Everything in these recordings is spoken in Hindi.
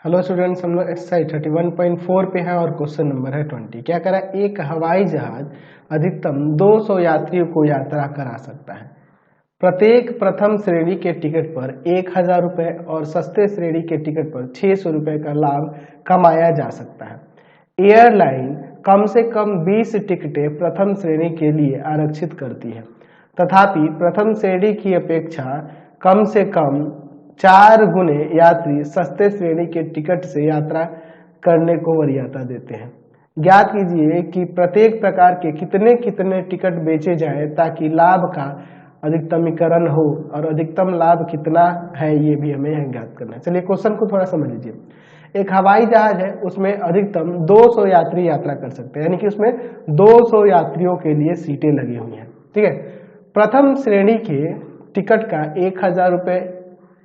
हेलो स्टूडेंट्स, हम लोग एक्सरसाइज 31.4 पे हैं और क्वेश्चन नंबर है 20। क्या करा, एक हवाई जहाज अधिकतम 200 यात्रियों को यात्रा करा सकता है। प्रत्येक प्रथम श्रेणी के टिकट पर 1000 रुपये और सस्ते श्रेणी के टिकट पर 600 रुपये का लाभ कमाया जा सकता है। एयरलाइन कम से कम 20 टिकटें प्रथम श्रेणी के लिए आरक्षित करती है, तथापि प्रथम श्रेणी की अपेक्षा कम से कम 4 गुने यात्री सस्ते श्रेणी के टिकट से यात्रा करने को वरीयता देते हैं। ज्ञात कीजिए कि प्रत्येक प्रकार के कितने कितने टिकट बेचे जाएं ताकि लाभ का अधिकतमीकरण हो, और अधिकतम लाभ कितना है ये भी हमें यहाँ ज्ञात करना है। चलिए क्वेश्चन को थोड़ा समझ लीजिए। एक हवाई जहाज है, उसमें अधिकतम 200 यात्री यात्रा कर सकते हैं, यानी कि उसमें 200 यात्रियों के लिए सीटें लगी हुई हैं। ठीक है, प्रथम श्रेणी के टिकट का 1000 रुपये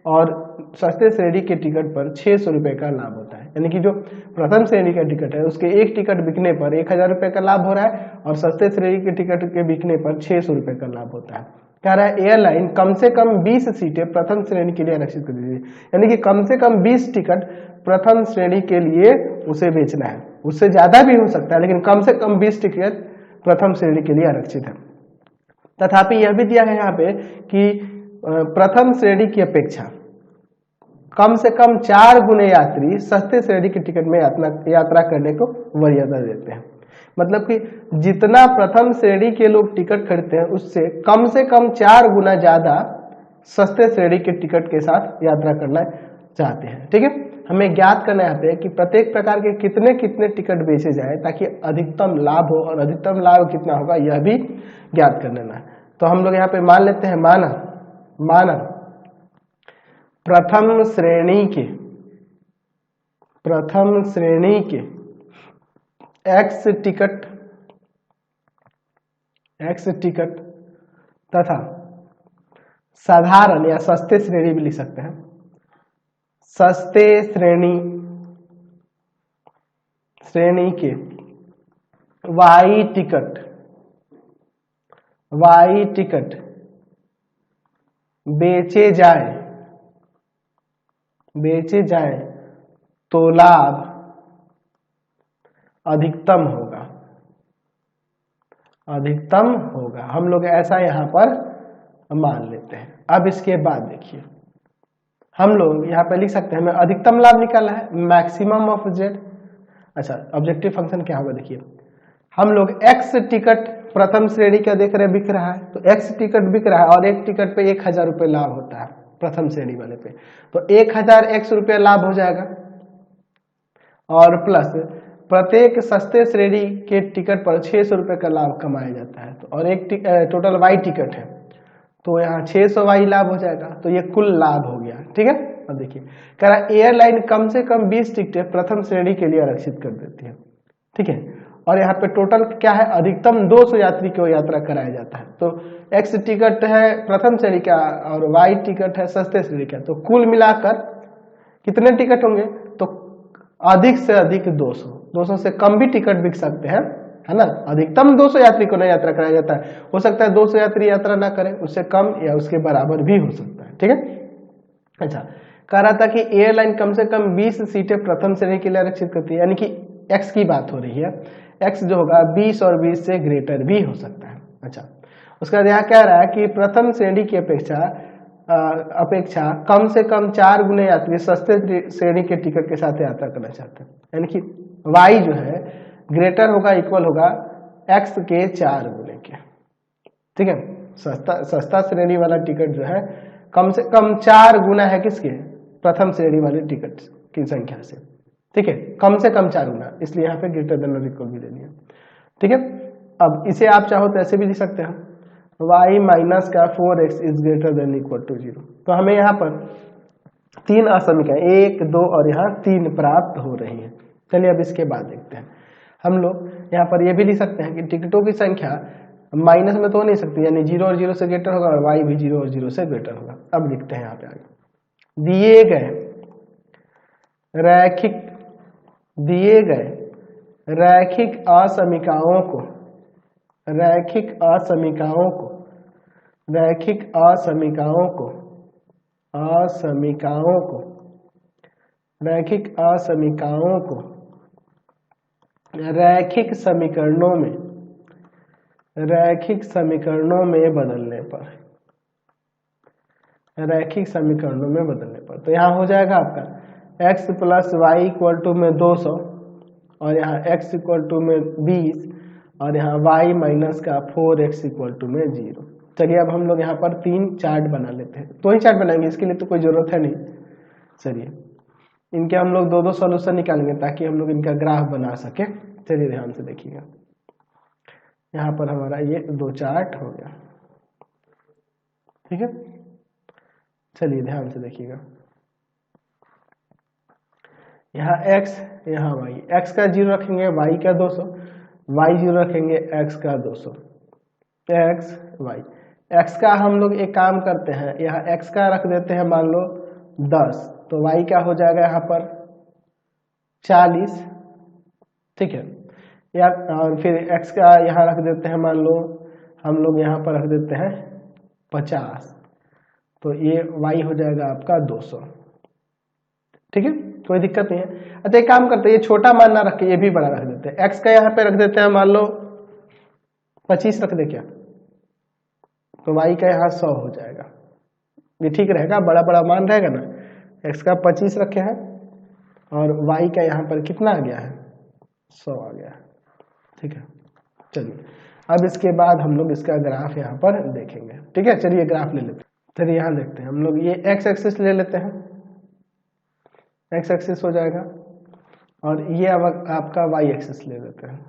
और सस्ते श्रेणी के टिकट पर 600 रुपये का लाभ होता है। यानी कि जो प्रथम श्रेणी का टिकट है उसके एक टिकट बिकने पर 1000 रुपये का लाभ हो रहा है, और सस्ते श्रेणी के टिकट के बिकने पर 600 रुपये का लाभ होता है। कह रहा है एयरलाइन कम से कम 20 सीटें प्रथम श्रेणी के लिए आरक्षित कर दीजिए, यानी कि कम से कम 20 टिकट प्रथम श्रेणी के लिए उसे बेचना है। उससे ज्यादा भी हो सकता है, लेकिन कम से कम 20 टिकट प्रथम श्रेणी के लिए आरक्षित है। तथापि यह भी दिया है यहाँ पे कि प्रथम श्रेणी की अपेक्षा कम से कम 4 गुने यात्री सस्ते श्रेणी की टिकट में यात्रा करने को वरीयता देते हैं। मतलब कि जितना प्रथम श्रेणी के लोग टिकट खरीदते हैं उससे कम से कम 4 गुना ज्यादा सस्ते श्रेणी के टिकट के साथ यात्रा करना चाहते हैं। ठीक है, हमें ज्ञात करना है यहाँ पे कि प्रत्येक प्रकार के कितने कितने टिकट बेचे जाए ताकि अधिकतम लाभ हो, और अधिकतम लाभ कितना होगा यह भी ज्ञात कर लेना है। तो हम लोग यहाँ पे मान लेते हैं, माना प्रथम श्रेणी के एक्स टिकट तथा साधारण या सस्ते श्रेणी भी लिख सकते हैं, सस्ते श्रेणी के वाई टिकट बेचे जाए तो लाभ अधिकतम होगा। हम लोग ऐसा यहां पर मान लेते हैं। अब इसके बाद देखिए, हम लोग यहां पर लिख सकते हैं, हमें अधिकतम लाभ निकालना है, मैक्सिमम ऑफ जेड। अच्छा, ऑब्जेक्टिव फंक्शन क्या होगा देखिए, हम लोग एक्स टिकट प्रथम श्रेणी का देख रहे बिक रहा है, तो एक्स टिकट बिक रहा है और एक टिकट पे 1000 रुपये लाभ होता है प्रथम श्रेणी वाले पे, तो 1000 एक्स रुपये लाभ हो जाएगा, और प्लस प्रत्येक सस्ते श्रेणी के टिकट पर 600 रुपये का लाभ कमाया जाता है। तो और एक टोटल वाई टिकट है, तो यहाँ 600 वाई लाभ हो जाएगा, तो ये कुल लाभ हो गया। ठीक है, अब देखिए कह रहा है एयरलाइन कम से कम 20 टिकटें प्रथम श्रेणी के लिए आरक्षित कर देती है। ठीक है, और यहाँ पे टोटल क्या है, अधिकतम 200 यात्री को यात्रा कराया जाता है। तो एक्स टिकट है प्रथम श्रेणी का और वाई टिकट है सस्ते श्रेणी का, तो कुल मिलाकर कितने टिकट होंगे, तो अधिक से अधिक 200 से कम भी टिकट बिक सकते हैं, है ना। अधिकतम 200 यात्री को नहीं यात्रा कराया जाता है, हो सकता है 200 यात्री यात्रा ना करें, उससे कम या उसके बराबर भी हो सकता है। ठीक है, अच्छा, कह रहा था कि एयरलाइन कम से कम 20 सीटें प्रथम श्रेणी के लिए आरक्षित करती है, यानी कि एक्स की बात हो रही है, एक्स जो होगा 20 और 20 से ग्रेटर भी हो सकता है। अच्छा, उसका यहाँ कह रहा है कि प्रथम श्रेणी की अपेक्षा कम से कम 4 गुने यात्री सस्ते श्रेणी के टिकट के साथ यात्रा करना चाहते हैं, यानी कि वाई जो है ग्रेटर होगा, इक्वल होगा एक्स के 4 गुने के। ठीक है, सस्ता श्रेणी वाला टिकट जो है कम से कम 4 गुना है किसके, प्रथम श्रेणी वाले टिकट की संख्या से। ठीक है, कम से कम 4 गुना, इसलिए यहाँ पे ग्रेटर देन और इक्वल भी ले लिया। ठीक है, अब इसे आप चाहो तो ऐसे भी लिख सकते हैं, y माइनस का 4x is greater than equal to 0। तो हमें यहाँ पर 3 असमीकरण 1, 2 और यहाँ 3 प्राप्त हो रही हैं। चलिए अब इसके बाद देखते हैं, हम लोग यहाँ पर ये भी लिख सकते हैं कि टिकटों की संख्या माइनस में तो हो नहीं सकती, यानी 0 और 0 से ग्रेटर होगा, और y भी 0 और 0 से ग्रेटर होगा। अब लिखते हैं यहाँ पे आगे, दिए गए रैखिक असमीकाओं को रैखिक असमीकाओं को रैखिक समीकरणों में बदलने पर तो यहाँ हो जाएगा आपका x plus y equal to में 200 और यहाँ x इक्वल टू में 20 और यहाँ y माइनस का 4x इक्वल टू में 0। चलिए अब हम लोग यहाँ पर 3 चार्ट बना लेते हैं। 2 ही चार्ट बनाएंगे, इसके लिए तो कोई ज़रूरत है नहीं। चलिए इनके हम लोग 2-2 सॉल्यूशन निकालेंगे ताकि हम लोग इनका ग्राफ बना सके। चलिए ध्यान से देखिएगा, यहाँ पर हमारा ये 2 चार्ट हो गया, ठीक है। चलिए ध्यान से देखिएगा, यहाँ x यहाँ y, x का 0 रखेंगे, y का 200, y 0 रखेंगे, x का 200, x y। x का हम लोग एक काम करते हैं, यहाँ x का रख देते हैं मान लो 10, तो y का हो जाएगा यहाँ पर 40, ठीक है। या और फिर x का यहाँ रख देते हैं मान लो हम लोग यहाँ पर रख देते हैं 50, तो ये y हो जाएगा आपका 200, ठीक है, कोई दिक्कत नहीं है। अच्छा एक काम करते हैं, ये छोटा मान ना रख के ये भी बड़ा रख देते हैं। x का यहाँ पे रख देते हैं मान लो 25 रख दे क्या, तो y का यहाँ 100 हो जाएगा। ये ठीक रहेगा, बड़ा बड़ा मान रहेगा ना। x का 25 रखे हैं और y का यहाँ पर कितना आ गया है, 100 आ गया है, ठीक है। चलिए अब इसके बाद हम लोग इसका ग्राफ यहाँ पर देखेंगे, ठीक है। चलिए ग्राफ ले लेते हैं। चलिए यहाँ देखते हैं हम लोग, ये x एक्सिस ले लेते हैं, x एक्सिस हो जाएगा, और ये अब आपका y एक्सिस ले लेते हैं,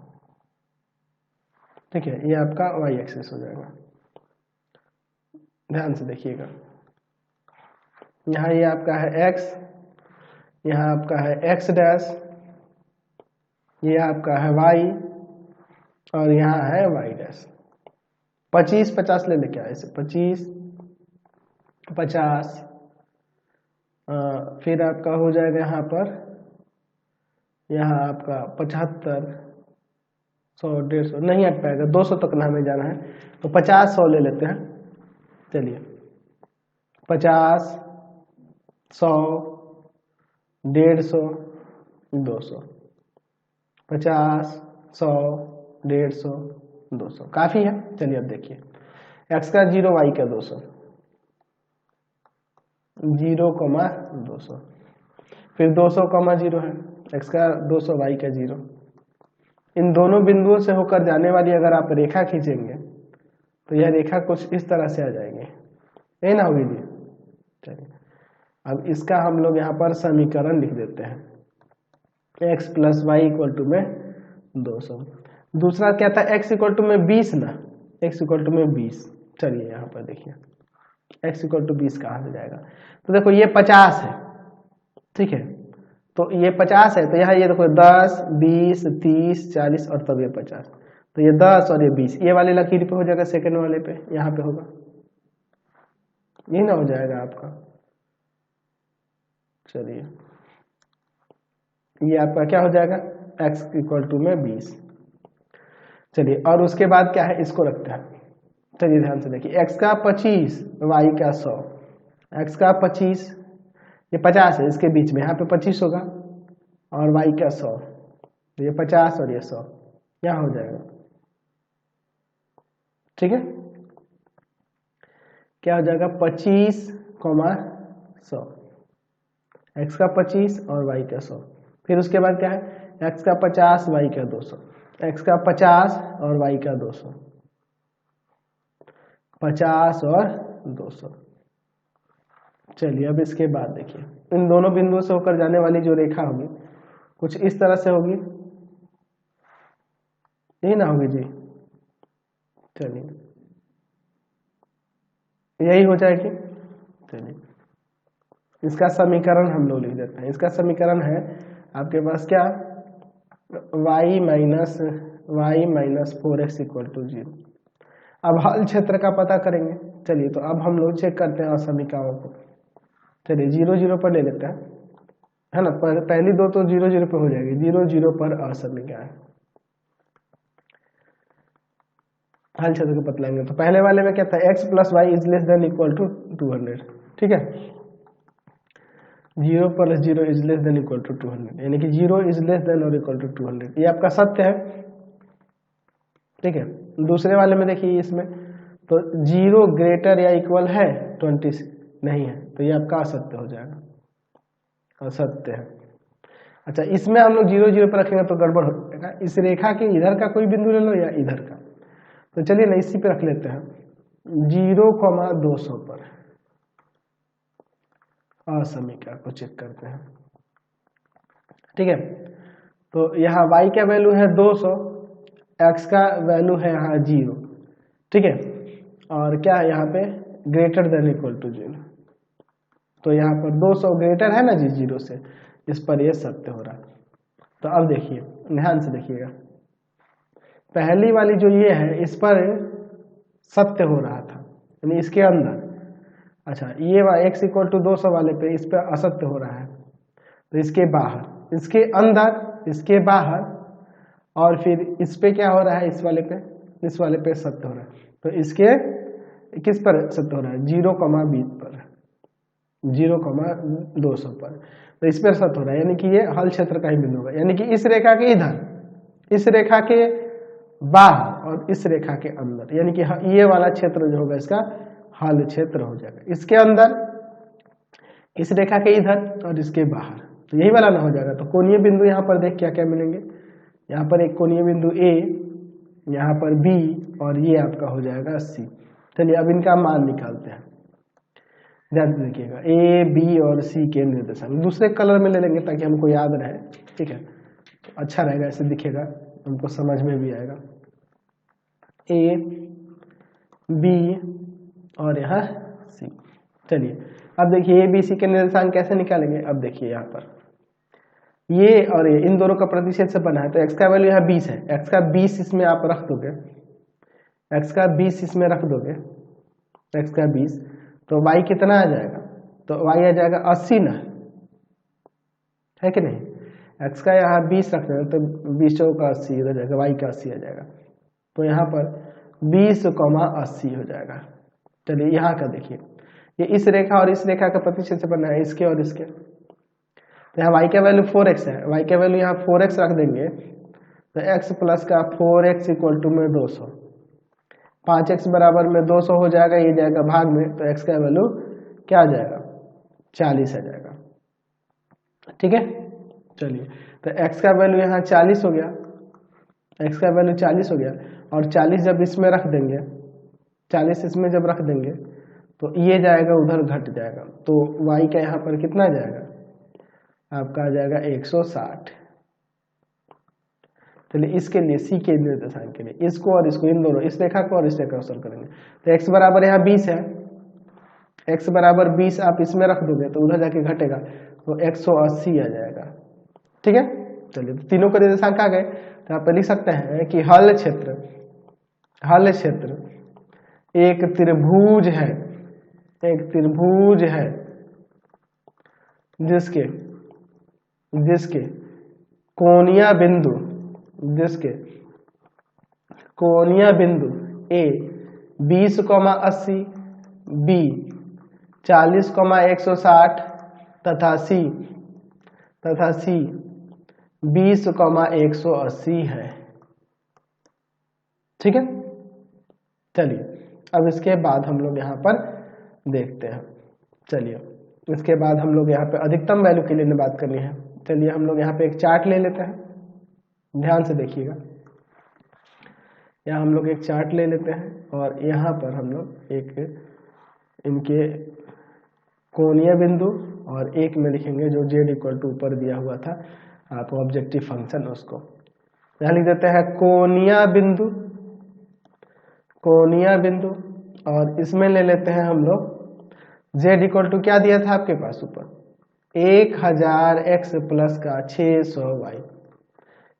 ठीक है। ये आपका y एक्सिस हो जाएगा। ध्यान से देखिएगा, यहाँ ये आपका है x, यहाँ आपका है x डैश, ये आपका है y और यहाँ है y डैश। 25-50 ले लेके आए, ऐसे 25-50, फिर आपका हो जाएगा यहाँ पर, यहाँ आपका 75, 100, 150 नहीं हट पाएगा, 200 तक ना हमें जाना है, तो 50-100 ले लेते हैं। चलिए 50, 100, 150, 200, 50, 100, 150, 200 काफ़ी है। चलिए अब देखिए, x का 0, y का 200, 0,200, फिर 200,0 है, x का 200, y का 0। इन दोनों बिंदुओं से होकर जाने वाली अगर आप रेखा खींचेंगे तो यह रेखा कुछ इस तरह से आ जाएगी, ये ना होगी जी। चलिए अब इसका हम लोग यहाँ पर समीकरण लिख देते हैं, x plus y equal to में 200। दूसरा क्या था, x इक्वल टू में 20 ना, x इक्वल टू में 20। चलिए यहाँ पर देखिए x इक्वल टू 20 कहाँ से जाएगा, तो देखो ये 50 है, ठीक है, तो ये 50 है, तो यहाँ ये देखो 10, 20, 30, 40 और तब ये 50, तो ये 10 और ये 20, ये वाले लकीर पे हो जाएगा, सेकंड वाले पे यहाँ पे होगा, ये ना हो जाएगा आपका। चलिए ये आपका क्या हो जाएगा, x इक्वल टू में 20। चलिए और उसके बाद क्या है, इसको रखते हैं। चलिए ध्यान से देखिए, x का 25, y का 100, x का 25, ये 50 है, इसके बीच में यहाँ पे 25 होगा और y का 100, तो ये 50 और ये 100 यहाँ हो जाएगा, ठीक है। क्या हो जाएगा, 25,100, x का 25 और y का 100। फिर उसके बाद क्या है, x का 50, y का 200, x का 50 और y का 200, 50 और 200। चलिए अब इसके बाद देखिए, इन दोनों बिंदुओं से होकर जाने वाली जो रेखा होगी कुछ इस तरह से होगी, यही ना होगी जी। चलिए यही हो जाएगी। चलिए इसका समीकरण हम लोग लिख देते हैं। इसका समीकरण है आपके पास क्या, y minus 4x equal to 0। अब हल क्षेत्र का पता करेंगे। चलिए तो अब हम लोग चेक करते हैं असमीकाओं को। चलिए 0, 0 पर ले लेते हैं, है ना। पहली दो तो 0, 0 पर हो जाएगी, 0, 0 पर असमीका है। हल क्षेत्र को बतलाएंगे तो पहले वाले में क्या था, x plus y is less than equal to 200, ठीक है। 0 + 0 is less than equal to 200, यानी कि 0 इज लेस देन और इक्वल टू 200, ये आपका सत्य है। ठीक है, दूसरे वाले में देखिए इसमें तो 0 ग्रेटर या इक्वल है 20 नहीं है, तो ये आपका असत्य हो जाएगा, असत्य है। अच्छा, इसमें हम लोग 0 0 पर रखेंगे तो गड़बड़ हो जाएगा। इस रेखा के इधर का कोई बिंदु ले लो या इधर का, तो चलिए ना इसी पे रख लेते हैं 0,200 पर। असमीका को चेक करते हैं। ठीक है, तो यहाँ y का वैल्यू है 200, x का वैल्यू है यहाँ 0। ठीक है, और क्या है यहाँ पे ग्रेटर देन इक्वल टू 0, तो यहाँ पर 200 ग्रेटर है ना जी 0 से, इस पर ये सत्य हो रहा है। तो अब देखिए, ध्यान से देखिएगा, पहली वाली जो ये है इस पर सत्य हो रहा था, यानी इसके अंदर। अच्छा, ये x इक्वल टू 200 वाले पे इस पर असत्य हो रहा है, तो इसके बाहर, इसके अंदर, इसके बाहर, और फिर इस पे क्या हो रहा है, इस वाले पे सत्य हो रहा है। तो इसके किस पर सत्य हो रहा है, 0,20 पर, 0,200 पर, तो इस पर सत्य हो रहा है, यानी कि ये हल क्षेत्र का ही बिंदु होगा, यानी कि इस रेखा के इधर, इस रेखा के बाहर और इस रेखा के अंदर, यानी कि ये वाला क्षेत्र जो होगा इसका हल क्षेत्र हो जाएगा। इसके अंदर, इस रेखा के इधर और इसके बाहर, तो यही वाला ना हो जाएगा। तो कोणीय बिंदु यहाँ पर देख क्या क्या मिलेंगे, यहाँ पर एक कोणीय बिंदु A, यहाँ पर B, और ये आपका हो जाएगा C। चलिए अब इनका मान निकालते हैं, ध्यान से देखिएगा। A, B और C के निर्देशांक दूसरे कलर में ले लेंगे ताकि हमको याद रहे। ठीक है, तो अच्छा रहेगा, ऐसे दिखेगा, हमको समझ में भी आएगा। A, B और यहाँ C। चलिए अब देखिए A, B, C के निर्देशांक कैसे निकालेंगे। अब देखिए यहाँ पर ये और ये इन दोनों का प्रतिच्छेद से बना है, तो x का वैल्यू यहाँ 20 है, x का 20 इसमें आप रख दोगे, x का 20 इसमें रख दोगे, x का 20, तो y कितना आ जाएगा, तो y आ जाएगा 80 ना, है कि नहीं। x का यहाँ 20 रख देंगे तो 20 का 80 हो जाएगा, y का 80 आ जाएगा, तो यहाँ पर 20,80 हो जाएगा। चलिए यहाँ का देखिए, ये इस रेखा और इस रेखा का प्रतिच्छेद से बना है, इसके और इसके, तो यहाँ y का वैल्यू 4x है, y का वैल्यू यहाँ 4x रख देंगे, तो x प्लस का 4x इक्वल टू में 200, 5x बराबर में 200 हो जाएगा, ये जाएगा भाग में, तो x का वैल्यू क्या आ जाएगा, 40 आ जाएगा। ठीक है, चलिए तो x का वैल्यू यहाँ 40 हो गया, x का वैल्यू 40 हो गया, और 40 जब इसमें रख देंगे, 40 इसमें जब रख देंगे तो ये जाएगा उधर घट जाएगा, तो y का यहाँ पर कितना आ जाएगा, आपका आ जाएगा 160। चलिए इसके लिए C के निर्देशांक के लिए इसको और इसको, इन दोनों, इस रेखा को और इस रेखा को सॉल्व करेंगे, तो x बराबर यहाँ 20 है, x बराबर 20 आप इसमें रख दोगे तो उधर जाके घटेगा, तो 180 आ जाएगा। ठीक है, चलिए तो तीनों के निर्देशांक आ गए, तो आप लिख सकते हैं कि हल क्षेत्र, हल क्षेत्र एक त्रिभुज है, एक त्रिभुज है जिसके, जिसके कोणीय बिंदु, जिसके कोणीय बिंदु A 20,80, B 40,160 तथा C 20,180 है। ठीक है, चलिए अब इसके बाद हम लोग यहाँ पर देखते हैं। चलिए इसके बाद हम लोग यहाँ पे अधिकतम वैल्यू के लिए बात करनी है। चलिए हम लोग यहाँ पे एक चार्ट ले लेते हैं, ध्यान से देखिएगा। यहाँ हम लोग एक चार्ट ले लेते हैं और यहाँ पर हम लोग एक इनके कोणीय बिंदु और एक में लिखेंगे जो z इक्वल टू ऊपर दिया हुआ था आपको ऑब्जेक्टिव फंक्शन, उसको यहाँ लिख देते हैं कोणीय बिंदु, कोणीय बिंदु, और इसमें ले लेते हैं हम लोग z इक्वल टू क्या दिया था आपके पास ऊपर 1000x प्लस का 600y,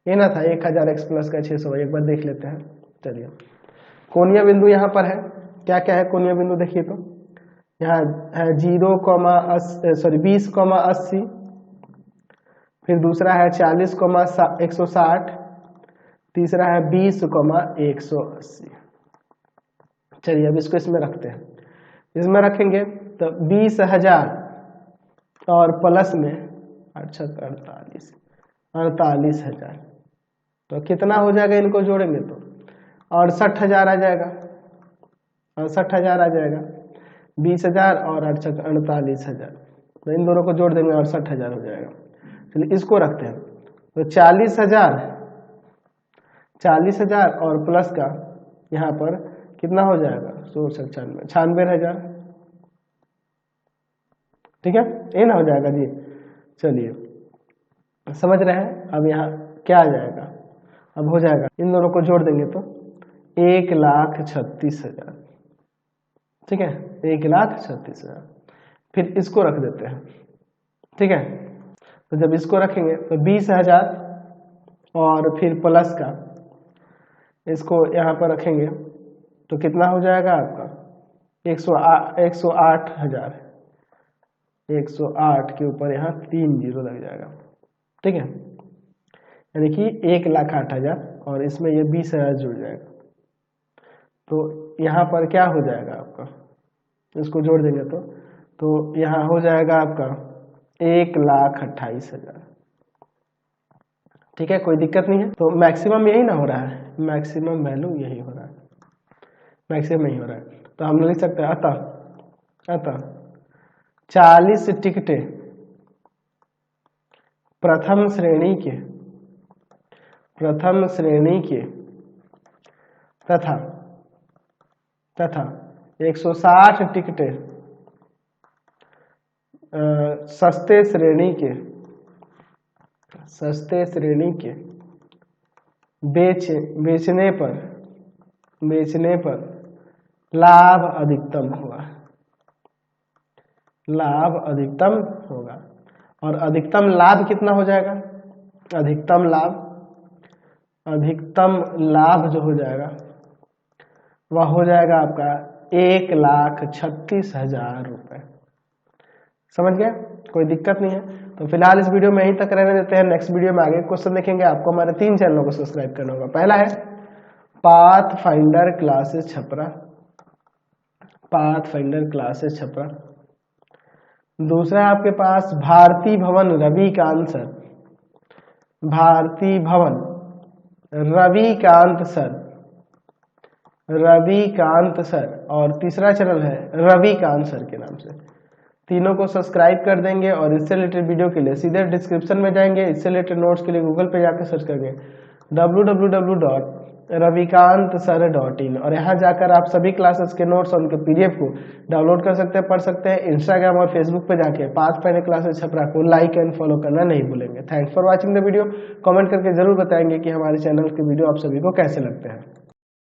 ये ना था 1000x प्लस का 600y, एक बार देख लेते हैं। चलिए कोणीय बिंदु यहाँ पर है, क्या क्या है कोणीय बिंदु देखिए, तो यहाँ है 20,80, फिर दूसरा है 40,160, तीसरा है 20,180। चलिए अब इसको इसमें रखते हैं, इसमें रखेंगे तो 20,000 और प्लस में 48,000। तो कितना हो जाएगा, इनको जोड़ेंगे तो 68,000 आ जाएगा, 68,000 आ जाएगा। 20,000 और 48,000, तो इन दोनों को जोड़ देंगे 68,000 हो जाएगा। चलिए इसको रखते हैं, तो 40,000 और प्लस का यहाँ पर कितना हो जाएगा, 96,000। ठीक है, ये ना हो जाएगा जी। चलिए समझ रहे हैं। अब यहाँ क्या आ जाएगा, अब हो जाएगा, इन दोनों को जोड़ देंगे तो 1,36,000। ठीक है, 1,36,000। फिर इसको रख देते हैं। ठीक है, तो जब इसको रखेंगे तो 20,000 और फिर प्लस का इसको यहाँ पर रखेंगे तो कितना हो जाएगा आपका 108,000। 108 के ऊपर यहाँ 3 जीरो लग जाएगा। ठीक है, यानी कि 1,08,000 और इसमें ये 20,000 जुड़ जाएगा। तो यहाँ पर क्या हो जाएगा आपका, इसको जोड़ देंगे तो यहाँ हो जाएगा आपका 1,28,000। ठीक है, कोई दिक्कत नहीं है। तो मैक्सिमम यही ना हो रहा है, मैक्सिमम वैल्यू यही हो रहा है, मैक्सिमम यही हो रहा है। तो हम लोग लिख सकते हैं अतः 40 टिकटें प्रथम श्रेणी के तथा 160 टिकटें सस्ते श्रेणी के बेचने पर लाभ अधिकतम होगा। और अधिकतम लाभ कितना हो जाएगा, अधिकतम लाभ जो हो जाएगा वह हो जाएगा आपका 1,36,000 रुपए। समझ गए, कोई दिक्कत नहीं है। तो फिलहाल इस वीडियो में यहीं तक रहने देते हैं। नेक्स्ट वीडियो में आगे क्वेश्चन देखेंगे। आपको हमारे 3 चैनलों को सब्सक्राइब करना होगा। पहला है पाथफाइंडर क्लासेस छपरा। दूसरा है आपके पास भारती भवन रविकांत सर और तीसरा चैनल है रविकांत सर के नाम से। तीनों को सब्सक्राइब कर देंगे और इससे रिलेटेड वीडियो के लिए सीधे डिस्क्रिप्शन में जाएंगे। इससे रिलेटेड नोट्स के लिए गूगल पे जाकर सर्च करेंगे www.ravikantsir.in और यहाँ जाकर आप सभी क्लासेस के नोट्स और उनके PDF को डाउनलोड कर सकते हैं, पढ़ सकते हैं। इंस्टाग्राम और फेसबुक पे जाके पाथफाइंडर क्लासेस छपरा को लाइक एंड फॉलो करना नहीं भूलेंगे। Thanks for watching the video. Comment करके जरूर बताएंगे कि हमारे चैनल के वीडियो आप सभी को कैसे लगते हैं।